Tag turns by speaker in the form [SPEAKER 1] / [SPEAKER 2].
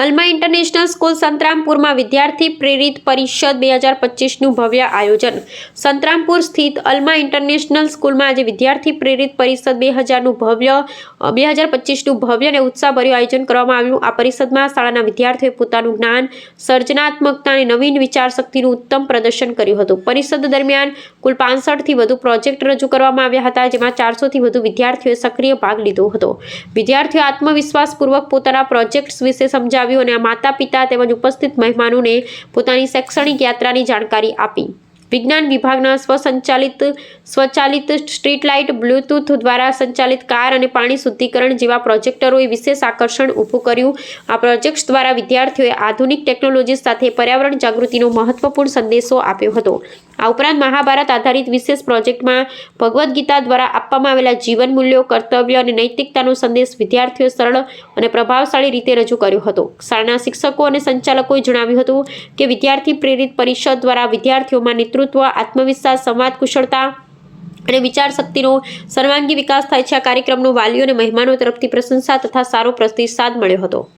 [SPEAKER 1] અલ્મા international school સંતરામપુરમાં વિદ્યાર્થી પ્રેરિત પરિષદ 2025નું ભવ્ય આયોજન। સંતરામપુર સ્થિત અલ્મા ઇન્ટરનેશનલ સ્કૂલમાં આજે વિદ્યાર્થી પ્રેરિત પરિષદ 2025નું ભવ્ય અને ઉત્સાહભર્યું આયોજન કરવામાં આવ્યું। આ પરિષદમાં શાળાના વિદ્યાર્થીઓએ પોતાનું જ્ઞાન, સર્જનાત્મકતા અને નવીન વિચારશક્તિનું ઉત્તમ પ્રદર્શન કર્યું હતું। પરિષદ દરમિયાન કુલ 65થી વધુ પ્રોજેક્ટ રજૂ કરવામાં આવ્યા હતા, જેમાં 400થી વધુ વિદ્યાર્થીઓએ સક્રિય ભાગ લીધો હતો। વિદ્યાર્થીઓ આત્મવિશ્વાસપૂર્વક પોતાના પ્રોજેક્ટ્સ વિશે સમજાવ્યું અને માતા-પિતા તેમજ ઉપસ્થિત મહેમાનોને પોતાની શૈક્ષણિક યાત્રાની જાણકારી આપી। વિજ્ઞાન વિભાગના સ્વચાલિત સ્ટ્રીટ લાઇટ, બ્લૂટૂથ દ્વારા સંચાલિત કાર અને પાણી શુદ્ધિકરણ જેવા પ્રોજેક્ટરોએ વિશેષ આકર્ષણ ઊભું કર્યું। આ પ્રોજેક્ટ્સ દ્વારા વિદ્યાર્થીઓએ આધુનિક ટેકનોલોજી સાથે પર્યાવરણ જાગૃતિનો મહત્વપૂર્ણ સંદેશો આપ્યો હતો। આ ઉપરાંત મહાભારત આધારિત વિશેષ પ્રોજેક્ટમાં ભગવદ્ ગીતા દ્વારા આપવામાં આવેલા જીવન મૂલ્યો, કર્તવ્ય અને નૈતિકતાનો સંદેશ વિદ્યાર્થીઓએ સરળ અને પ્રભાવશાળી રીતે રજૂ કર્યો હતો। શાળાના શિક્ષકો અને સંચાલકોએ જણાવ્યું હતું કે વિદ્યાર્થી પ્રેરિત પરિષદ દ્વારા વિદ્યાર્થીઓમાં નેતૃત્વ, આત્મવિશ્વાસ, સંવાદ કુશળતા અને વિચારશક્તિનો સર્વાંગી વિકાસ થાય છે। આ કાર્યક્રમનો વાલીઓ અને મહેમાનો તરફથી પ્રશંસા તથા સારો પ્રતિસાદ મળ્યો હતો।